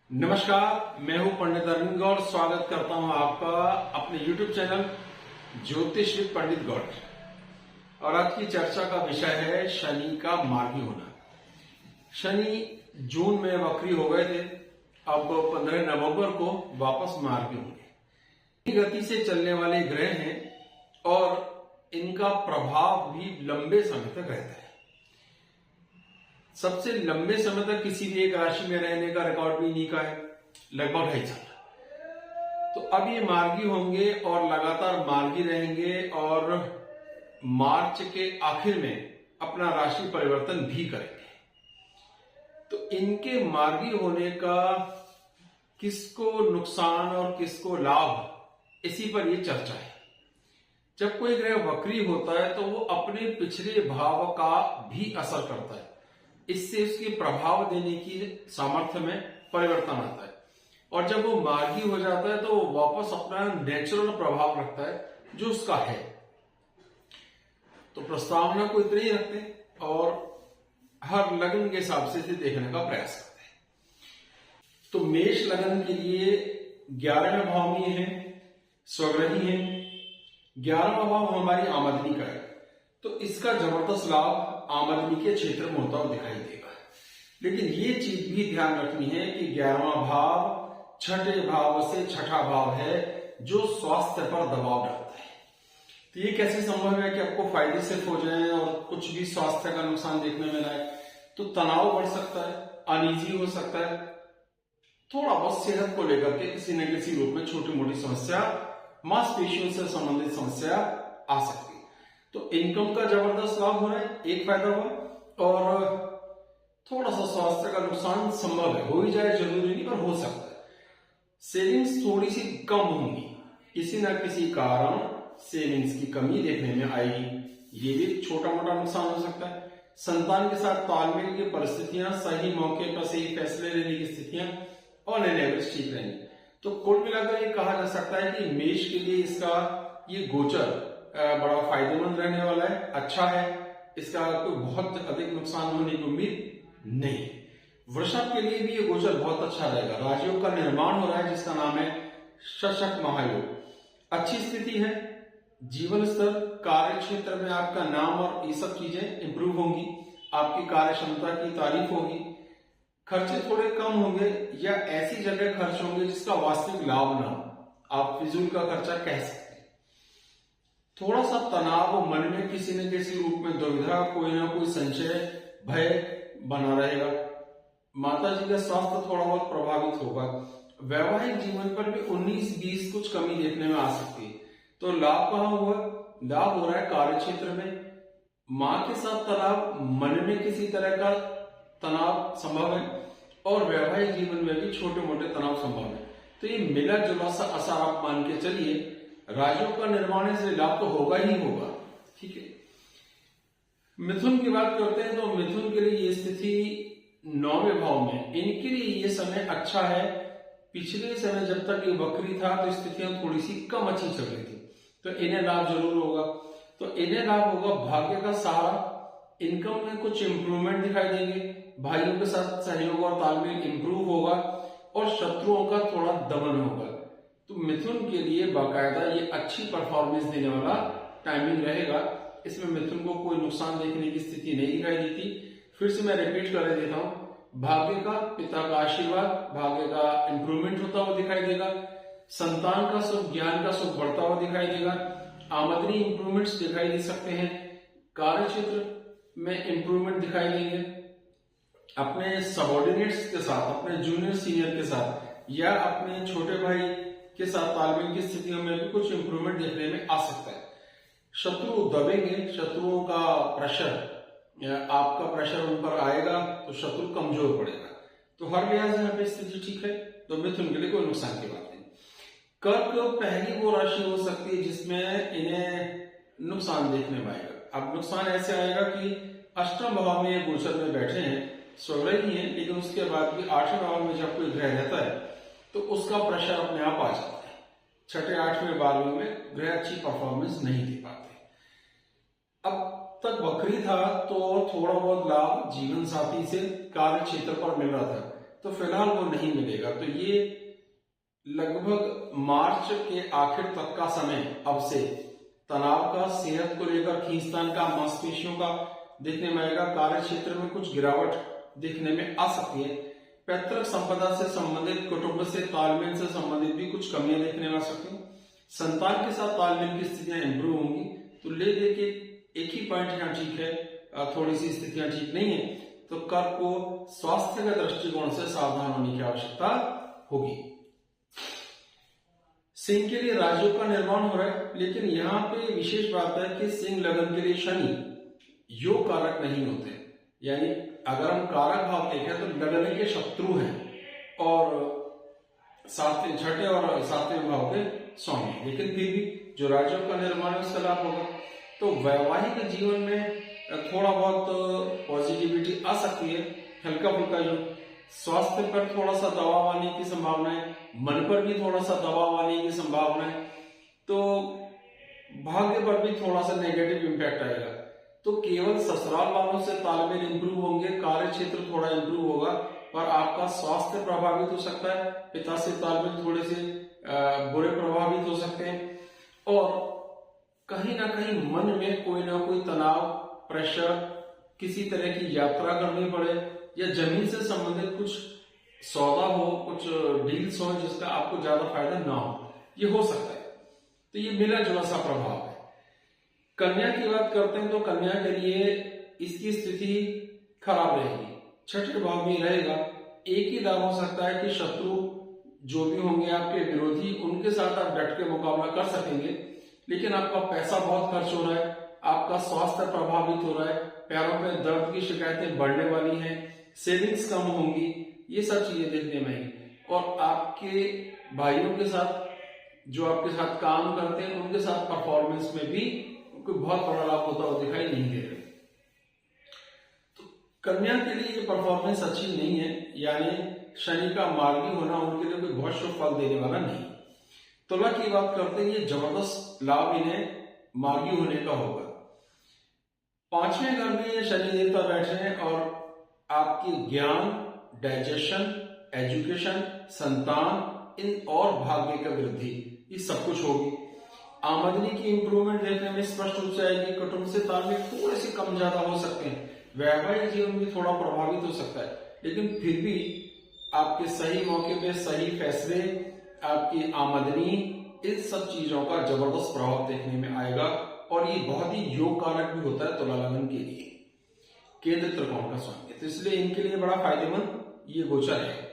नमस्कार, मैं हूं पंडित अरविंद गौड़। स्वागत करता हूं आपका अपने YouTube चैनल ज्योतिष विद पंडित गौड़। और आज की चर्चा का विषय है शनि का मार्गी होना। शनि जून में वक्री हो गए थे, अब 15 नवंबर को वापस मार्गी होंगे। गति से चलने वाले ग्रह हैं और इनका प्रभाव भी लंबे समय तक रहता है। सबसे लंबे समय तक किसी भी एक राशि में रहने का रिकॉर्ड भी इन्हीं का है, लगभग 2.5 साल। तो अब ये मार्गी होंगे और लगातार मार्गी रहेंगे और मार्च के आखिर में अपना राशि परिवर्तन भी करेंगे। तो इनके मार्गी होने का किसको नुकसान और किसको लाभ, इसी पर ये चर्चा है। जब कोई ग्रह वक्री होता है तो वो अपने पिछले भाव का भी असर करता है, इससे उसके प्रभाव देने की सामर्थ्य में परिवर्तन आता है। और जब वो मार्गी हो जाता है तो वो वापस अपना नेचुरल प्रभाव रखता है जो उसका है। तो प्रस्तावना को इतने ही रखते हैं और हर लग्न के हिसाब से इसे देखने का प्रयास करते हैं। तो मेष लग्न के लिए 11वें भाव में है, स्वग्रही है। 11वां भाव हमारी आमदनी का है, तो इसका जबरदस्त लाभ आमदनी के क्षेत्र में होता हुआ दिखाई देगा। लेकिन ये चीज भी ध्यान रखनी है कि 11वां भाव छठे भाव से छठा भाव है जो स्वास्थ्य पर दबाव डालता है। तो ये कैसे संभव है कि आपको फायदे सिर्फ हो जाए और कुछ भी स्वास्थ्य का नुकसान देखने में ना आए? तो तनाव बढ़ सकता है, अनईजी हो सकता है, थोड़ा बहुत सेहत को लेकर के किसी न किसी रूप में छोटी मोटी समस्या, मांसपेशियों से संबंधित समस्या आ सकती है। तो इनकम का जबरदस्त लाभ हो रहा है, एक फायदा हुआ, और थोड़ा सा स्वास्थ्य का नुकसान संभव है, हो ही जाए जरूरी नहीं पर हो सकता है। सेविंग्स थोड़ी सी कम होंगी, किसी न किसी कारण सेविंग्स की कमी देखने में आएगी, ये भी छोटा मोटा नुकसान हो सकता है। संतान के साथ तालमेल की परिस्थितियां, सही मौके पर सही फैसले लेने की स्थितियां और एवरेज ठीक रहेंगी। तो कुल मिलाकर ये कहा जा सकता है कि मेष के लिए इसका ये गोचर बड़ा फायदेमंद रहने वाला है, अच्छा है। इसका कोई बहुत अधिक नुकसान होने की उम्मीद नहीं। वृषभ के लिए भी ये गोचर बहुत अच्छा रहेगा। राजयोग का निर्माण हो रहा है जिसका नाम है शशक महायोग। अच्छी स्थिति है, जीवन स्तर, कार्य क्षेत्र में आपका नाम और ये सब चीजें इंप्रूव होंगी, आपकी कार्य क्षमता की तारीफ होगी। खर्चे थोड़े कम होंगे या ऐसी जगह खर्च होंगे जिसका वास्तविक लाभ ना हो, आप फिजूल का खर्चा कह सकते हैं। थोड़ा सा तनाव मन में किसी न किसी रूप में दुविधा, कोई ना कोई संशय, भय बना रहेगा। माता जी का स्वास्थ्य थोड़ा बहुत प्रभावित होगा। वैवाहिक जीवन पर भी 19-20 कुछ कमी देखने में आ सकती है। तो लाभ कहां हुआ? लाभ हो रहा है कार्य क्षेत्र में। मां के साथ तनाव, मन में किसी तरह का तनाव संभव है, और वैवाहिक जीवन में भी छोटे मोटे तनाव संभव है। तो ये मिला जुला सा असर आप मान के चलिए। राजयोग का निर्माण से लाभ तो होगा ही होगा, ठीक है। मिथुन की बात करते हैं तो मिथुन के लिए ये स्थिति 9वें भाव में, इनके लिए ये समय अच्छा है। पिछले समय जब तक ये वक्री था तो स्थितियां थोड़ी सी कम अच्छी चल रही थी, तो इन्हें लाभ जरूर होगा। तो इन्हें लाभ होगा, भाग्य का सहारा, इनकम में कुछ इंप्रूवमेंट दिखाई देंगे, भाइयों के साथ सहयोग और तालमेल इंप्रूव होगा, और शत्रुओं का थोड़ा दमन होगा। तो मिथुन के लिए बाकायदा ये अच्छी परफॉर्मेंस देने वाला टाइमिंग रहेगा। इसमें मिथुन को कोई नुकसान देखने की स्थिति नहीं दिखाई देती। फिर से मैं रिपीट कर देता हूं, भाग्य का, पिता का आशीर्वाद, भाग्य का इंप्रूवमेंट होता हुआ दिखाई देगा। संतान का सुख, ज्ञान का सुख बढ़ता हुआ दिखाई देगा। आमदनी इंप्रूवमेंट्स दिखाई दे सकते हैं। कार्य क्षेत्र में इंप्रूवमेंट दिखाई देंगे। अपने सबॉर्डिनेट्स के साथ, अपने जूनियर सीनियर के साथ या अपने छोटे भाई के साथ तालमेल की स्थितियों में भी कुछ इंप्रूवमेंट देखने में आ सकता है। शत्रु दबेंगे, शत्रुओं का प्रेशर, आपका प्रेशर उन पर आएगा तो शत्रु कमजोर पड़ेगा। तो हर लिहाज से यहाँ पे स्थिति ठीक है, तो मिथुन के लिए कोई नुकसान की बात नहीं। कर्क पहली वो राशि हो सकती है जिसमें इन्हें नुकसान देखने में आएगा। अब नुकसान ऐसे आएगा कि अष्टम भाव में गोचर में बैठे हैं, स्वग्रही हैं, लेकिन उसके बाद भी 8वें भाव में जब कोई ग्रह रहता है तो उसका प्रेशर अपने आप आ जाता है। 6ठे, 8वें, 12वें में ग्रह अच्छी परफॉर्मेंस नहीं दे पाते। अब तक वक्री था तो थोड़ा बहुत लाभ जीवन साथी से कार्य क्षेत्र पर मिल रहा था, तो फिलहाल वो नहीं मिलेगा। तो ये लगभग मार्च के आखिर तक का समय अब से तनाव का, सेहत को लेकर खींचतान का, मांसपेशियों का देखने में आएगा। कार्य क्षेत्र में कुछ गिरावट देखने में आ सकती है। पैतृक संपदा से संबंधित, कुटुंब से तालमेल से संबंधित भी कुछ कमियां देखने में आ सकती हैं। संतान के साथ तालमेल की स्थितियां इंप्रूव होंगी। तो ले दे के एक ही पॉइंट यहाँ ठीक है, थोड़ी सी स्थितियां ठीक नहीं है, तो कर्क को स्वास्थ्य के दृष्टिकोण से सावधान होने की आवश्यकता होगी। सिंह के लिए राजयोग का निर्माण हो रहा है, लेकिन यहाँ पे विशेष बात है कि सिंह लगन के लिए शनि योग कारक नहीं होते। यानी अगर हम कारक भाव देखें तो लगन के शत्रु हैं और सातवें, छठे और सातवें भाव के स्वामी, लेकिन फिर भी जो राजयोग का निर्माण है उसका लाभ होगा। तो वैवाहिक जीवन में थोड़ा बहुत पॉजिटिविटी आ सकती है, हल्का फुल्का जो स्वास्थ्य पर थोड़ा सा दबाव आने की संभावना है, मन पर भी थोड़ा सा दबाव आने की संभावना है, तो भाग्य पर भी थोड़ा सा नेगेटिव इंपैक्ट आएगा। तो केवल ससुराल वालों से तालमेल इंप्रूव होंगे, कार्य क्षेत्र थोड़ा इंप्रूव होगा, पर आपका स्वास्थ्य प्रभावित हो सकता है। पिता से तालमेल थोड़े से बुरे प्रभावित हो सकते हैं और कहीं ना कहीं मन में कोई ना कोई तनाव, प्रेशर, किसी तरह की यात्रा करनी पड़े या जमीन से संबंधित कुछ सौदा हो, कुछ डील्स हो जिसका आपको ज्यादा फायदा ना हो, ये हो सकता है। तो ये मिला जुला सा प्रभाव है। कन्या की बात करते हैं तो कन्या के लिए इसकी स्थिति खराब रहेगी, छठे भाव में रहेगा। एक ही दाव हो सकता है कि शत्रु जो भी होंगे आपके विरोधी, उनके साथ आप डट के मुकाबला कर सकेंगे, लेकिन आपका पैसा बहुत खर्च हो रहा है, आपका स्वास्थ्य प्रभावित हो रहा है, पैरों में दर्द की शिकायतें बढ़ने वाली हैं, सेविंग्स कम होंगी, ये सब चीजें देखने में आएंगी। और आपके भाइयों के साथ, जो आपके साथ काम करते हैं, उनके साथ परफॉर्मेंस में भी कोई बहुत बड़ा लाभ होता हुआ दिखाई नहीं दे रहा। तो कन्या के लिए ये परफॉर्मेंस अच्छी नहीं है, यानी शनि का मार्गी होना उनके लिए कोई बहुत शुभ फल देने वाला नहीं। तुला की बात करते हैं, ये जबरदस्त लाभ इन्हें मार्गी होने का होगा। पांचवें घर में ये शनि देवता बैठे हैं और आपकी ज्ञान, डाइजेशन, एजुकेशन, संतान, इन और भाग्य का वृद्धि, ये सब कुछ होगी। आमदनी की इंप्रूवमेंट देखने में स्पष्ट रूप से आएगी। कुटुंब से तालमेल थोड़े से कम ज्यादा हो सकते हैं, वैवाहिक जीवन भी थोड़ा प्रभावित हो सकता है, लेकिन फिर भी आपके सही मौके पे सही फैसले, आपकी आमदनी, इन सब चीजों का जबरदस्त प्रभाव देखने में आएगा। और ये बहुत ही योग कारक भी होता है तुला लगन के लिए, केंद्र त्रिकोण का स्वामी, तो इसलिए इनके लिए बड़ा फायदेमंद ये गोचर है।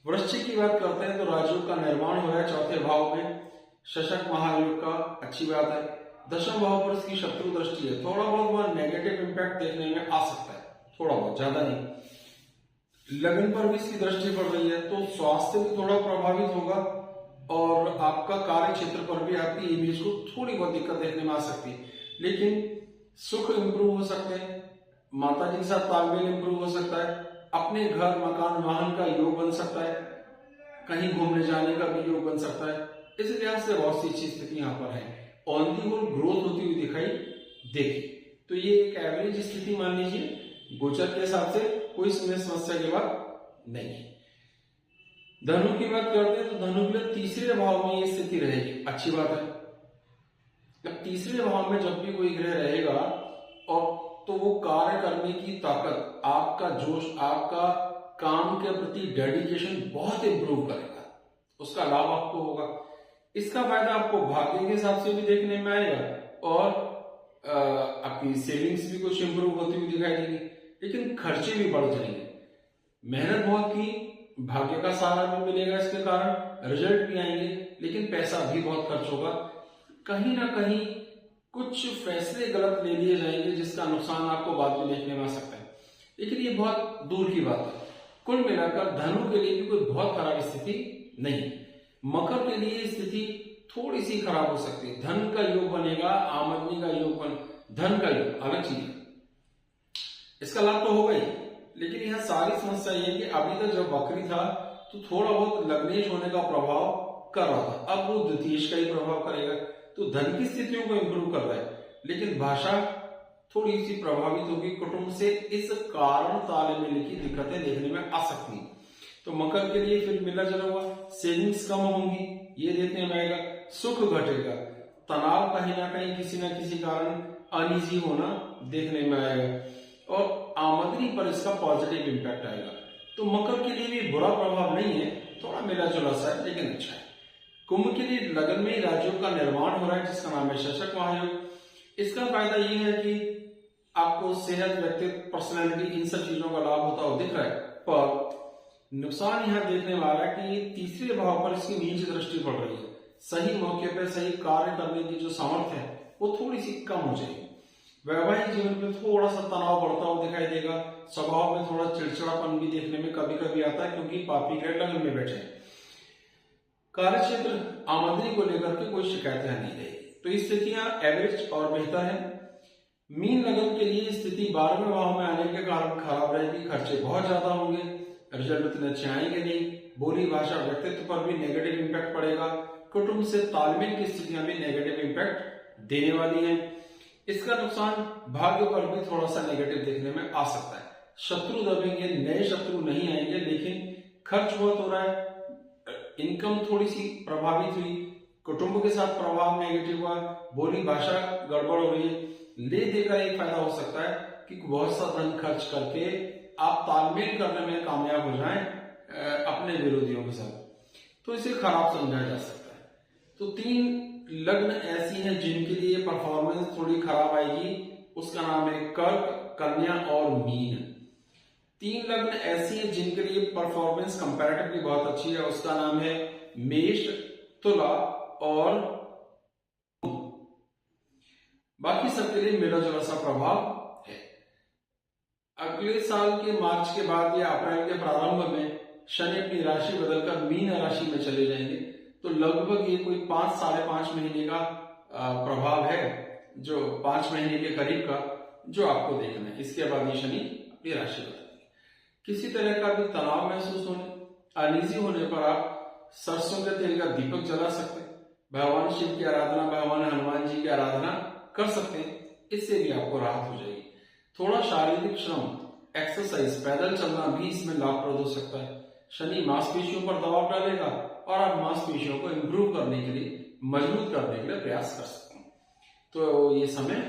वृश्चिक की बात करते हैं तो राजयोग का निर्माण हो रहा है चौथे भाव में, शशक महायोग का, अच्छी बात है। दशम भाव पर इसकी शत्रु दृष्टि है, थोड़ा बहुत वह नेगेटिव इंपैक्ट देखने में आ सकता है, थोड़ा बहुत, ज्यादा नहीं। लगन पर भी इसकी दृष्टि पड़ रही है तो स्वास्थ्य भी थोड़ा प्रभावित होगा और आपका कार्य क्षेत्र पर भी आपकी इमेज को थोड़ी बहुत दिक्कत देखने में आ सकती है, लेकिन सुख इंप्रूव हो सकते हैं, माता जी के साथ तालमेल इंप्रूव हो सकता है, अपने घर, मकान, वाहन का योग बन सकता है, कहीं घूमने जाने का भी योग बन सकता है। इस लिहाज से बहुत सी अच्छी स्थिति यहाँ पर है। ऑन दी होल ग्रोथ होती हुई दिखाई देगी। तो ये एक एवरेज स्थिति मान लीजिए, गोचर के हिसाब से कोई इसमें समस्या की बात नहीं है। धनु की बात करते हैं तो धनु के लिए तीसरे भाव में ये स्थिति रहेगी, अच्छी बात है। अब तीसरे भाव में जब भी कोई ग्रह रहेगा और तो वो कार्य करने की ताकत, आपका जोश, आपका काम के प्रति डेडिकेशन बहुत इंप्रूव करेगा, उसका लाभ आपको होगा। इसका फायदा आपको भाग्य के हिसाब से भी देखने में आएगा और आपकी सेविंग्स भी कुछ इंप्रूव होती हुई दिखाई देगी, लेकिन खर्चे भी बढ़ जाएंगे। मेहनत बहुत की, भाग्य का सहारा भी मिलेगा, इसके कारण रिजल्ट भी आएंगे, लेकिन पैसा भी बहुत खर्च होगा। कहीं ना कहीं कुछ फैसले गलत ले लिए जाएंगे जिसका नुकसान आपको बाद में देखने में आ सकता है, लेकिन ये बहुत दूर की बात है। कुल मिलाकर धनु के लिए भी कोई बहुत खराब स्थिति नहीं। मकर के लिए स्थिति थोड़ी सी खराब हो सकती है, धन का योग बनेगा, आमदनी का योग धन का योग अलग चीज है, इसका लाभ तो होगा ही, लेकिन यह सारी समस्या ये है कि अभी तक जब वक्री था तो थोड़ा बहुत लग्नेश होने का प्रभाव कर रहा था, अब वो द्वितीयेश का ही प्रभाव करेगा, तो धन की स्थितियों को इंप्रूव कर रहा है, लेकिन भाषा थोड़ी सी प्रभावित होगी। कुटुंब से इस कारण तालमेल की दिक्कतें देखने में आ सकती हैं। तो मकर के लिए फिर मिला जुला हुआ, सेविंग्स कम होंगी, ये देखने में आएगा। सुख घटेगा, तनाव कहीं ना कहीं किसी न किसी कारण अनईजी होना देखने में आएगा, और आमदनी पर इसका पॉजिटिव इंपैक्ट आएगा। तो मकर के लिए भी बुरा प्रभाव नहीं है, थोड़ा मिला जुला सा है लेकिन अच्छा है। कुंभ के लिए लगन में ही राजयोग का निर्माण हो रहा है जिसका नाम है शशक महायोग। इसका फायदा ये है कि आपको सेहत, व्यक्तित्व, पर्सनैलिटी, इन सब चीजों का लाभ होता हुआ दिख रहा है, पर नुकसान यहां देखने में आ रहा है कि तीसरे भाव पर इसकी नीच दृष्टि पड़ रही है। सही मौके पर सही कार्य करने की जो सामर्थ्य है वो थोड़ी सी कम हो जाएगी। वैवाहिक जीवन में थोड़ा सा तनाव बढ़ता हुआ दिखाई देगा, स्वभाव में थोड़ा चिड़चिड़ापन भी देखने में कभी कभी आता है क्योंकि पापी ग्रह लगन में बैठे हैं। कार्य क्षेत्र आमदनी को लेकर के कोई शिकायतें नहीं रहेगी, तो स्थितियां एवरेज और बेहतर है। मीन लगन के लिए स्थिति 12वें भाव में आने के कारण खराब रहेगी, खर्चे बहुत ज्यादा होंगे, रिजल्ट उतने अच्छे आएंगे नहीं, बोली भाषा व्यक्तित्व पर भी नेगेटिव इंपैक्ट पड़ेगा, कुटुंब से तालमेल की स्थितियां भी नेगेटिव इंपैक्ट देने वाली हैं। इसका नुकसान भाग्य पर भी थोड़ा सा नेगेटिव देखने में आ सकता है। शत्रु दबेंगे, नए शत्रु नहीं आएंगे, लेकिन खर्च बहुत हो रहा है, इनकम थोड़ी सी प्रभावित हुई, कुटुंब के साथ प्रभाव नेगेटिव हुआ, बोली भाषा गड़बड़ हो रही है। ले देकर एक फायदा हो सकता है कि बहुत सा धन खर्च करके आप तालमेल करने में कामयाब हो जाएं अपने विरोधियों के साथ, तो इसे खराब समझा जा सकता है। तो 3 लग्न ऐसी हैं जिनके लिए परफॉर्मेंस थोड़ी खराब आएगी, उसका नाम है कर्क, कन्या और मीन। 3 लग्न ऐसी हैं जिनके लिए परफॉर्मेंस कंपैरेटिवली बहुत अच्छी है, उसका नाम है मेष, तुला और बाकी सबके लिए मिला जुला सा प्रभाव है। अगले साल के मार्च के बाद या अप्रैल के प्रारंभ में शनि अपनी राशि बदलकर मीन राशि में चले जाएंगे, तो लगभग ये कोई 5-5.5 महीने का प्रभाव है, जो 5 महीने के करीब का जो आपको देखना है। इसके बाद ये शनि अपनी राशि बदलेंगे। किसी तरह का भी तनाव महसूस होने, अनईजी होने पर आप सरसों के तेल का दीपक जला सकते हैं, भगवान शिव की आराधना, भगवान हनुमान जी की आराधना कर सकते हैं, इससे भी आपको राहत हो जाएगी। थोड़ा शारीरिक श्रम, एक्सरसाइज, पैदल चलना भी इसमें लाभप्रद हो सकता है। शनि मांसपेशियों पर दबाव डालेगा और आप मांसपेशियों को इंप्रूव करने के लिए, मजबूत करने के लिए प्रयास कर सकते हैं। तो ये समय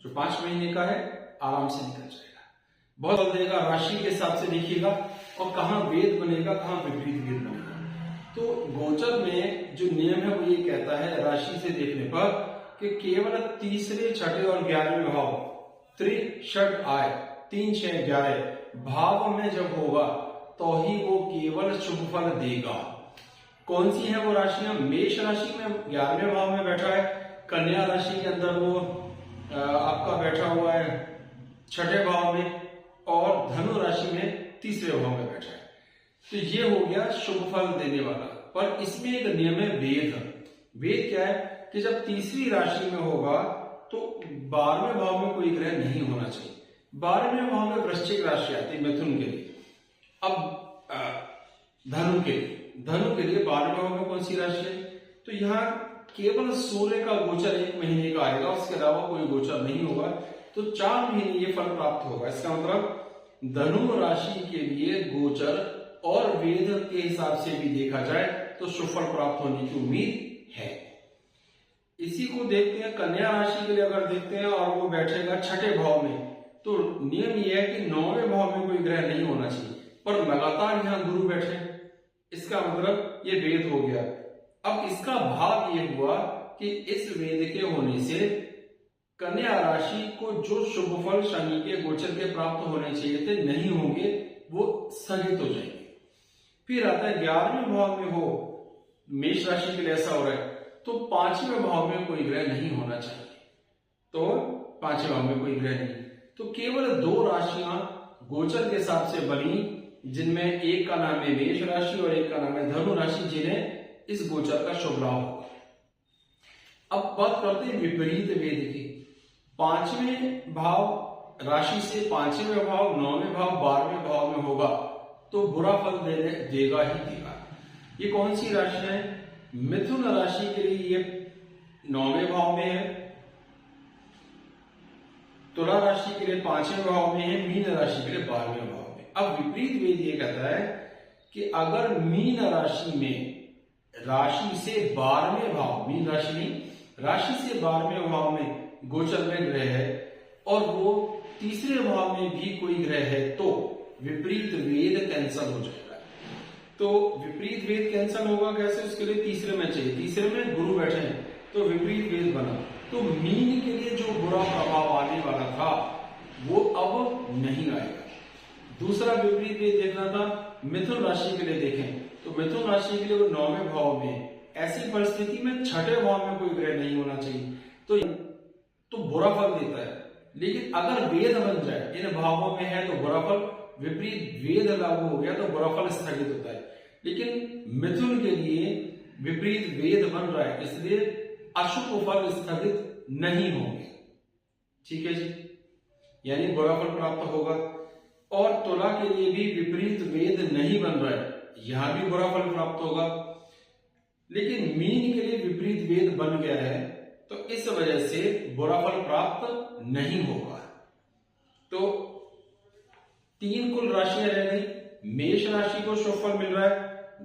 जो 5 महीने का है आराम से निकल जाएगा, बहुत बदल देगा। राशि के हिसाब से देखिएगा और कहाँ वेद बनेगा, कहाँ विपरीत वेद बनेगा। तो गोचर में जो नियम है वो ये कहता है राशि से देखने पर कि केवल तीसरे, छठे और 11वें भाव, त्रि षट आय, 3, 6, 11 भाव में जब होगा तो ही वो केवल शुभ फल देगा। कौन सी है वो राशियां? मेष राशि में 11वें भाव में बैठा है, कन्या राशि के अंदर वो आपका बैठा हुआ है 6ठे भाव में, और धनु राशि में 3रे भाव में बैठा है। तो ये हो गया शुभ फल देने वाला। पर इसमें एक नियम है वेद। वेद क्या है कि जब तीसरी राशि में होगा तो 12वें भाव में कोई ग्रह नहीं होना चाहिए। 12वें भाव में वृश्चिक राशि आती है मिथुन के लिए। अब धनु के लिए 12वें भाव में कौन सी राशि है? तो यहाँ केवल सूर्य का गोचर 1 महीने का आएगा, उसके अलावा कोई गोचर नहीं होगा, तो 4 महीने ये फल प्राप्त होगा। इसका मतलब धनु राशि के लिए गोचर और वेद के हिसाब से भी देखा जाए तो शुभ फल प्राप्त होने की उम्मीद है। इसी को देखते हैं कन्या राशि के लिए, अगर देखते हैं और वो बैठेगा 6ठे भाव में, तो नियम ये है कि 9वें भाव में कोई ग्रह नहीं होना चाहिए, पर लगातार यहाँ गुरु बैठे, इसका मतलब ये वेद हो गया। अब इसका भाव ये हुआ कि इस वेद के होने से कन्या राशि को जो शुभ फल शनि के गोचर के प्राप्त होने चाहिए थे नहीं होंगे, वो स्थगित हो जाएंगे। फिर आता है 11वें भाव में हो, मेष राशि के लिए ऐसा हो रहा है, तो 5वें भाव में कोई ग्रह नहीं होना चाहिए, तो 5वें भाव में कोई ग्रह नहीं, तो केवल 2 राशियां गोचर के हिसाब से बनी, जिनमें एक का नाम है मेष राशि और एक का नाम है धनु राशि, जिन्हें इस गोचर का शुभ लाभ होगा। अब बात करते हैं विपरीत वेद की। 5वें भाव राशि से 5वें भाव, 9वें भाव, 12वें भाव में होगा तो बुरा फल देगा ही देगा। ये कौन सी राशि है? मिथुन राशि के लिए ये 9वें भाव में है, तुला राशि के लिए 5वें भाव में है, मीन राशि के लिए 12वें भाव में। अब विपरीत वेद ये कहता है कि अगर मीन राशि में राशि से 12वें भाव, मीन राशि नहीं, राशि से 12वें भाव में गोचर में ग्रह है और वो तीसरे भाव में भी कोई ग्रह है तो विपरीत वेद कैंसल हो जाएगा। तो विपरीत वेद कैंसल होगा कैसे, उसके लिए तीसरे में चाहिए, तीसरे में गुरु बैठे हैं तो विपरीत वेद बना। तो मीन के लिए जो बुरा प्रभाव आने वाला था वो अब नहीं आएगा। दूसरा विपरीत वेद देखना था मिथुन राशि के लिए, देखें तो मिथुन राशि के लिए वो 9वें भाव में, ऐसी परिस्थिति में 6ठे भाव में कोई ग्रह नहीं होना चाहिए तो बुरा फल देता है। लेकिन अगर वेद बन जाए इन भावों में है तो बुरा फल, विपरीत वेद लागू हो गया तो बुरा फल स्थगित होता है। लेकिन मिथुन के लिए विपरीत वेद बन रहा है इसलिए अशुभ फल स्थगित नहीं होंगे। ठीक है जी, यानी बुरा फल प्राप्त होगा। और तुला के लिए भी विपरीत वेद नहीं बन रहा है, यहां भी बुरा फल प्राप्त होगा। लेकिन मीन के लिए विपरीत वेद बन गया है तो इस वजह से बुरा फल प्राप्त नहीं होगा। तो 3 कुल राशियां रह गई। मेष राशि को शुभ फल मिल रहा है,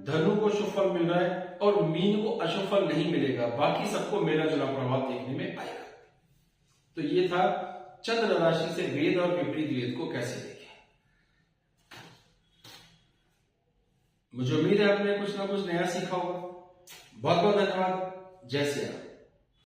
धनु को शुभ फल मिल रहा है और मीन को अशुभ फल नहीं मिलेगा, बाकी सबको मेला जुला प्रभाव देखने में आएगा। तो ये था चंद्र राशि से वेद और विपरीत वेद को कैसे देखें। मुझे उम्मीद है आपने कुछ ना कुछ नया सीखा होगा। बहुत बहुत धन्यवाद। जय श्री राम।